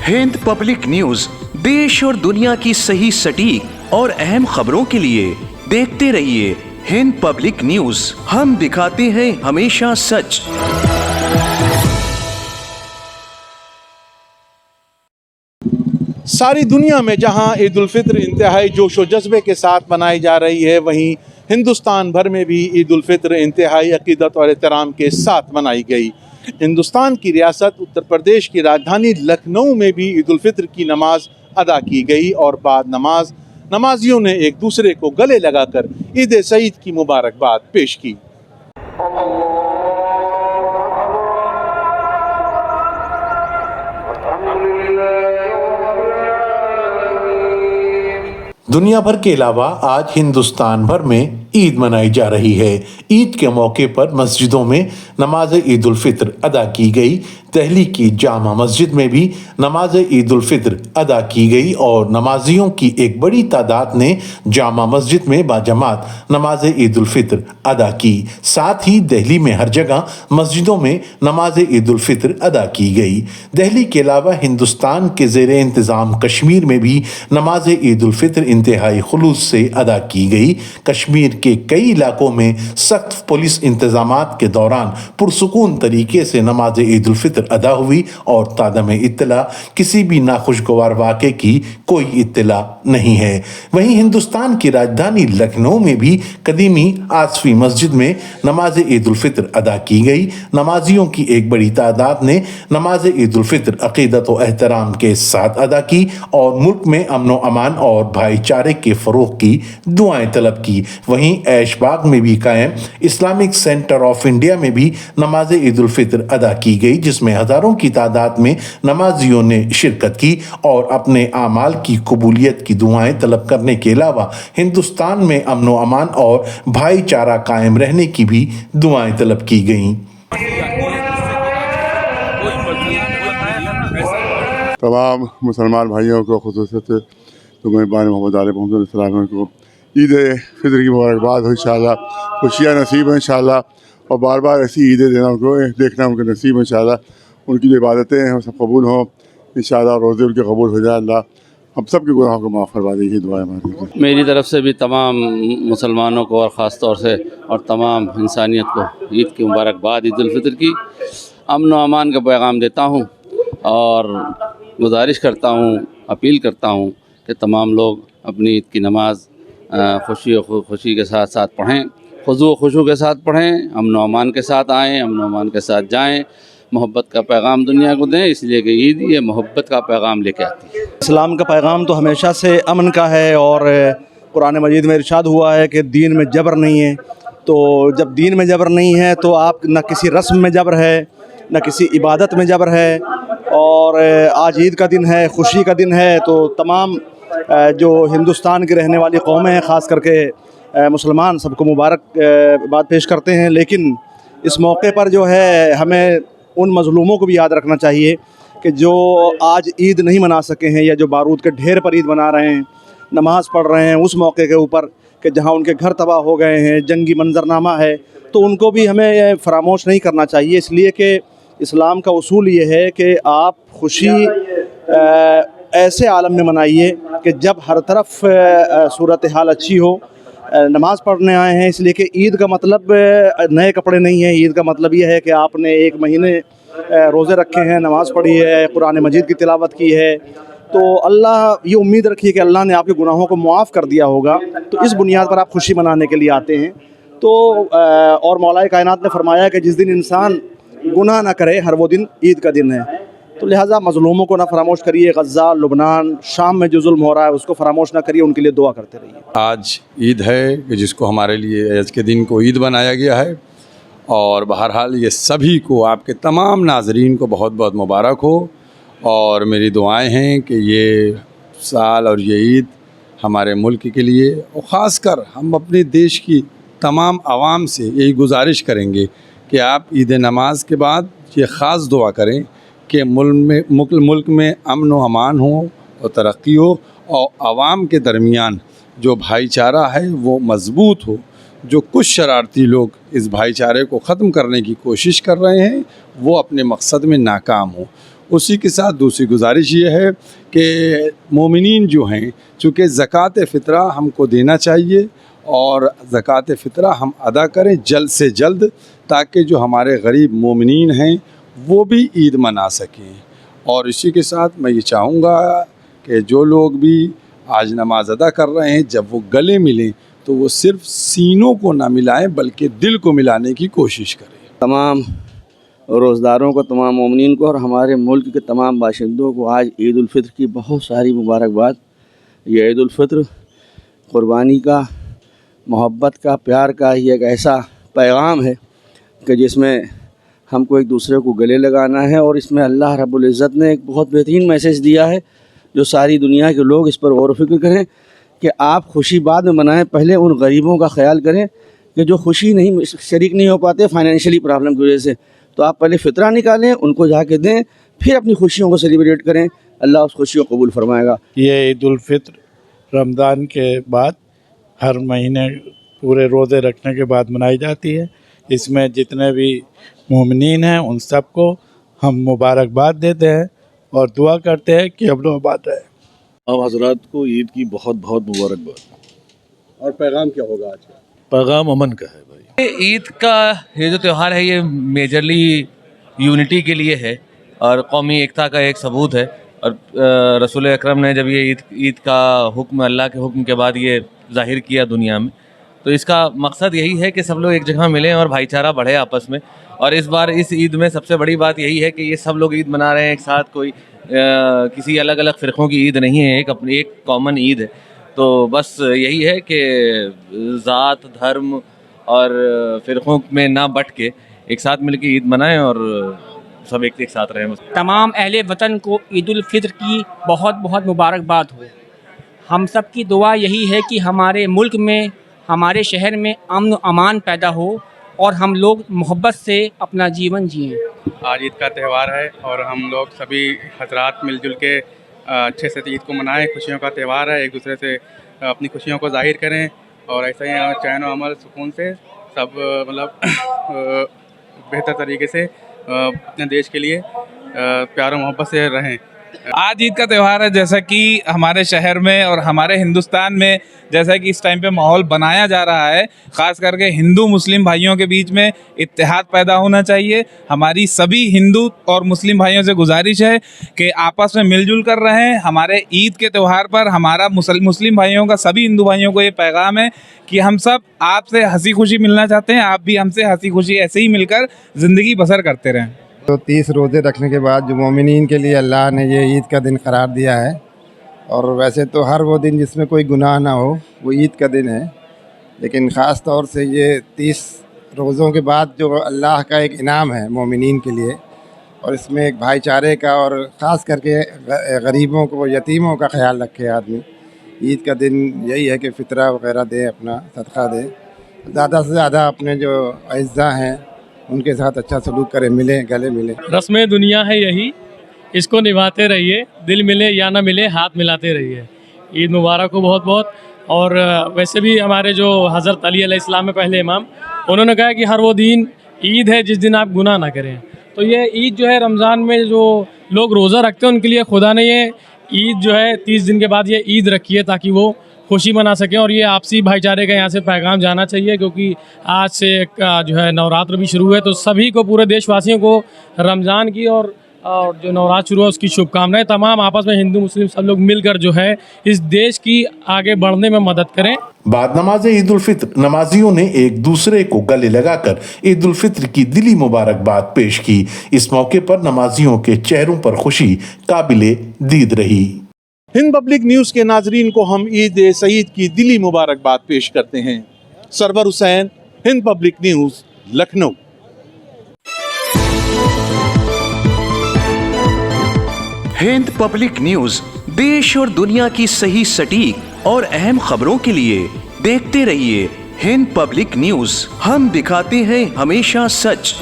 Hind public news देश और दुनिया की सही सटीक और अहम खबरों के लिए देखते रहिए हिंद पब्लिक न्यूज। हम दिखाते हैं हमेशा सच। सारी दुनिया में जहां ईद उल फित्र इंतहाई जोश व जज्बे के साथ मनाई जा रही है, वहीं हिंदुस्तान भर में भी ईद उल फित्र इंतहाई अकीदत और एहतराम के साथ मनाई गई। हिंदुस्तान की रियासत उत्तर प्रदेश की राजधानी लखनऊ में भी ईद उल फित्र की नमाज अदा की गई और बाद नमाज नमाजियों ने एक दूसरे को गले लगाकर ईद सईद की मुबारकबाद पेश की। दुनिया भर के अलावा आज हिंदुस्तान भर में ईद मनाई जा रही है। ईद के मौके पर मस्जिदों में नमाज ईद उल फित्र अदा की गई। दिल्ली की जामा मस्जिद में भी नमाज ईद उल फित्र अदा की गई और नमाजियों की एक बड़ी तादाद ने जामा मस्जिद में बाजमात नमाज ईद उल फित्र अदा की। साथ ही दिल्ली में हर जगह मस्जिदों में नमाज ईद उल फित्र अदा की गई। दिल्ली के अलावा हिंदुस्तान के ज़ेरे इंतज़ाम कश्मीर में भी नमाज ईद उल फित्र इंतहाई खुलूस से अदा की गई। कश्मीर के कई इलाकों में सख्त पुलिस इंतजामात के दौरान पुरसुकून तरीके से नमाज ईद उल फित्र अदा हुई और तादम इत्तला किसी भी नाखुशगवार वाक़े की कोई इत्तला नहीं है। वहीं हिंदुस्तान की राजधानी लखनऊ में भी कदीमी आसफी मस्जिद में नमाज ईद उल फित्र अदा की गई। नमाजियों की एक बड़ी तादाद ने नमाज ईद उल फित्र अकीदत व एहतराम के साथ अदा की और मुल्क में अमन व अमान और भाईचारे के फ़रोग़ की दुआएं तलब की। वहीं ऐशबाग में भी कायम इस्लामिक सेंटर ऑफ इंडिया में भी नमाज ईद उल फित्र अदा की गई, जिसमें हज़ारों की तादाद में नमाजियों ने शिरकत की और अपने आमाल की कबूलियत की दुआएं तलब करने के अलावा हिंदुस्तान में अमन व अमान और भाईचारा कायम रहने की भी दुआएं तलब की गईं। तमाम मुसलमान भाइयों को ख़ुसूसियत से तो मेहरबान मोहम्मद आले मोहम्मद को ईद फित्र की मुबारकबाद हो। इंशाअल्लाह खुशियाँ नसीब हैं इंशाअल्लाह, और बार बार ऐसी ईदें देना उनको देखना उनके नसीब है इंशाअल्लाह। उनकी जो इबादतें हैं वो सब कबूल हों इंशाअल्लाह, रोज़े उनके कबूल हो जाए। अल्लाह हम सब के गुनाहों को माफ़ करवा देगी, दुआ हमारी। मेरी तरफ से भी तमाम मुसलमानों को और ख़ास तौर से और तमाम इंसानियत को ईद की मुबारकबाद, ईद उल फित्र की अमन व अमान का पैगाम देता हूँ और गुजारिश करता हूँ, अपील करता हूँ कि तमाम लोग अपनी ईद की नमाज़ खुशी के साथ साथ पढ़ें, खुशू के साथ पढ़ें, अमन व अमान के साथ आएँ, अमन व अमान के साथ जाएँ, मोहब्बत का पैगाम दुनिया को दें, इसलिए कि ईद ये मोहब्बत का पैगाम लेके आती है। इस्लाम का पैगाम तो हमेशा से अमन का है और कुरान मजीद में इरशाद हुआ है कि दीन में जबर नहीं है। तो जब दीन में जबर नहीं है तो आप न किसी रस्म में जबर है, न किसी इबादत में जबर है। और आज ईद का दिन है, खुशी का दिन है, तो तमाम जो हिंदुस्तान की रहने वाली कौमें हैं, ख़ास करके मुसलमान, सबको मुबारक बात पेश करते हैं। लेकिन इस मौके पर जो है हमें उन मज़लूमों को भी याद रखना चाहिए कि जो आज ईद नहीं मना सके हैं या जो बारूद के ढेर पर ईद मना रहे हैं, नमाज़ पढ़ रहे हैं उस मौके के ऊपर कि जहां उनके घर तबाह हो गए हैं, जंगी मंजरनामा है, तो उनको भी हमें फरामोश नहीं करना चाहिए। इसलिए कि इस्लाम का उसूल ये है कि आप खुशी ऐसे आलम में मनाइए कि जब हर तरफ सूरत हाल अच्छी हो। नमाज़ पढ़ने आए हैं इसलिए कि ईद का मतलब नए कपड़े नहीं है। ईद का मतलब ये है कि आपने एक महीने रोज़े रखे हैं, नमाज़ पढ़ी है, कुरान मजीद की तिलावत की है, तो अल्लाह ये उम्मीद रखिए कि अल्लाह ने आपके गुनाहों को मुआफ़ कर दिया होगा। तो इस बुनियाद पर आप खुशी मनाने के लिए आते हैं। तो और मौलाए कायनात ने फरमाया कि जिस दिन इंसान गुनाह ना करे हर वो दिन ईद का दिन है। तो लिहाजा मज़लूमों को ना फरामोश करिए। गज़ा, लुबनान, शाम में जो जुल्म हो रहा है उसको फरामोश ना करिए, उनके लिए दुआ करते रहिए। आज ईद है कि जिसको हमारे लिए आज के दिन को ईद बनाया गया है, और बहरहाल ये सभी को, आपके तमाम नाज़रीन को बहुत बहुत मुबारक हो। और मेरी दुआएं हैं कि ये साल और ये ईद हमारे मुल्क के लिए, और ख़ास कर हम अपने देश की तमाम आवाम से यही गुजारिश करेंगे कि आप ईद नमाज के बाद ये ख़ास दुआ करें कि मुल्क में अमन व अमान हो और तरक्की हो, और आवाम के दरमियान जो भाईचारा है वो मज़बूत हो। जो कुछ शरारती लोग इस भाईचारे को ख़त्म करने की कोशिश कर रहे हैं वो अपने मकसद में नाकाम हो। उसी के साथ दूसरी गुजारिश ये है कि मोमिनीन जो हैं, चूँकि ज़कात फ़ितरा हमको देना चाहिए और ज़कात फ़ितरा हम अदा करें जल्द से जल्द, ताकि जो हमारे गरीब मोमिनीन हैं वो भी ईद मना सकें। और इसी के साथ मैं ये चाहूँगा कि जो लोग भी आज नमाज अदा कर रहे हैं, जब वो गले मिलें तो वो सिर्फ़ सीनों को ना मिलाएं बल्कि दिल को मिलाने की कोशिश करें। तमाम रोज़दारों को, तमाम मोमिनीन को और हमारे मुल्क के तमाम बाशिंदों को आज ईद उल फित्र की बहुत सारी मुबारकबाद। ये ईद उल फित्र क़ुरबानी का, मोहब्बत का, प्यार का ही एक ऐसा पैगाम है कि जिसमें हमको एक दूसरे को गले लगाना है। और इसमें अल्लाह रब्बुल इज़्ज़त ने एक बहुत बेहतरीन मैसेज दिया है जो सारी दुनिया के लोग इस पर गौर व फिक्र करें कि आप खुशी बाद में मनाएं, पहले उन गरीबों का ख्याल करें कि जो खुशी नहीं शरीक नहीं हो पाते फाइनेंशियली प्रॉब्लम की वजह से। तो आप पहले फ़ितरा निकालें, उनको जाके दें, फिर अपनी खुशियों को सेलिब्रेट करें। अल्लाह उस खुशियों को कबूल फरमाएगा। ये ईद उल फित्र रमज़ान के बाद हर महीने पूरे रोज़े रखने के बाद मनाई जाती है। इसमें जितने भी मोमिनीन हैं उन सबको हम मुबारकबाद देते हैं और दुआ करते हैं कि अमन व अमान रहे। हम हजरात को ईद की बहुत बहुत मुबारकबाद। और पैगाम क्या होगा आज का? पैगाम अमन का है भाई। ईद का ये जो त्यौहार है ये मेजरली यूनिटी के लिए है और कौमी एकता का एक सबूत है। और रसूल अकरम ने जब ये ईद का हुक्म, अल्लाह के हुक्म के बाद ये ज़ाहिर किया दुनिया में, तो इसका मकसद यही है कि सब लोग एक जगह मिलें और भाईचारा बढ़े आपस में। और इस बार इस ईद में सबसे बड़ी बात यही है कि ये सब लोग ईद मना रहे हैं एक साथ, कोई किसी अलग अलग फ़िरक़ों की ईद नहीं है, एक कॉमन ईद है। तो बस यही है कि ज़ात, धर्म और फ़िरक़ों में ना बट के एक साथ मिल के ईद मनाएँ और सब एक साथ रहें। तमाम अहले वतन को ईद उल फित्र की बहुत बहुत मुबारकबाद हो। हम सब की दुआ यही है कि हमारे मुल्क में, हमारे शहर में अमन व अमान पैदा हो और हम लोग मोहब्बत से अपना जीवन जिएं। आज ईद का त्यौहार है और हम लोग सभी हजरात मिलजुल के अच्छे से ईद को मनाएं। खुशियों का त्यौहार है, एक दूसरे से अपनी खुशियों को जाहिर करें और ऐसे ही चैन व अमल सुकून से सब मतलब बेहतर तरीके से अपने देश के लिए प्यार और मोहब्बत से रहें। आज ईद का त्यौहार है, जैसा कि हमारे शहर में और हमारे हिंदुस्तान में जैसा कि इस टाइम पे माहौल बनाया जा रहा है, ख़ास करके हिंदू मुस्लिम भाइयों के बीच में इत्तेहाद पैदा होना चाहिए। हमारी सभी हिंदू और मुस्लिम भाइयों से गुजारिश है कि आपस में मिलजुल कर रहें। हमारे ईद के त्यौहार पर हमारा मुस्लिम भाइयों का, सभी हिंदू भाइयों को ये पैगाम है कि हम सब आपसे हंसी खुशी मिलना चाहते हैं, आप भी हमसे हंसी खुशी ऐसे ही मिलकर ज़िंदगी बसर करते रहें। तो 30 रोज़े रखने के बाद जो मोमिनीन के लिए अल्लाह ने ये ईद का दिन करार दिया है, और वैसे तो हर वो दिन जिसमें कोई गुनाह ना हो वो ईद का दिन है, लेकिन ख़ास तौर से ये 30 रोज़ों के बाद जो अल्लाह का एक इनाम है मोमिनीन के लिए, और इसमें एक भाईचारे का और ख़ास करके गरीबों को, यतीमों का ख्याल रखे आदमी। ईद का दिन यही है कि फ़ितरा वग़ैरह दे, अपना सदका दे, ज़्यादा से ज़्यादा अपने जो अज़्ज़ा हैं उनके साथ अच्छा सलूक करें, मिलें, गले मिलें। रस्म दुनिया है यही, इसको निभाते रहिए, दिल मिले या ना मिले हाथ मिलाते रहिए। ईद मुबारक हो बहुत बहुत। और वैसे भी हमारे जो हज़रत अली अलैहिस्सलाम में पहले इमाम, उन्होंने कहा कि हर वो दिन ईद है जिस दिन आप गुनाह ना करें। तो ये ईद जो है रमज़ान में जो लोग रोज़ा रखते हैं उनके लिए खुदा ने ये ईद जो है 30 दिन के बाद ये ईद रखी है ताकि वो खुशी मना सकें। और ये आपसी भाईचारे का यहाँ से पैगाम जाना चाहिए, क्योंकि आज से जो है नवरात्र भी शुरू है। तो सभी को, पूरे देशवासियों को रमज़ान की और जो नवरात्र शुरू है उसकी शुभकामनाएं। तमाम आपस में हिंदू मुस्लिम सब लोग मिलकर जो है इस देश की आगे बढ़ने में मदद करें। बाद नमाज ईद उल फित्र नमाजियों ने एक दूसरे को गले लगाकर ईद उल फित्र की दिली मुबारकबाद पेश की। इस मौके पर नमाजियों के चेहरों पर खुशी काबिले दीद रही। हिंद पब्लिक न्यूज़ के नाजरीन को हम ईद सईद की दिली मुबारकबाद पेश करते हैं। Sarwar Hussain, Hind public news, Lucknow. Hind public news देश और दुनिया की सही, सटीक और अहम खबरों के लिए देखते रहिए हिंद पब्लिक न्यूज। हम दिखाते हैं हमेशा सच।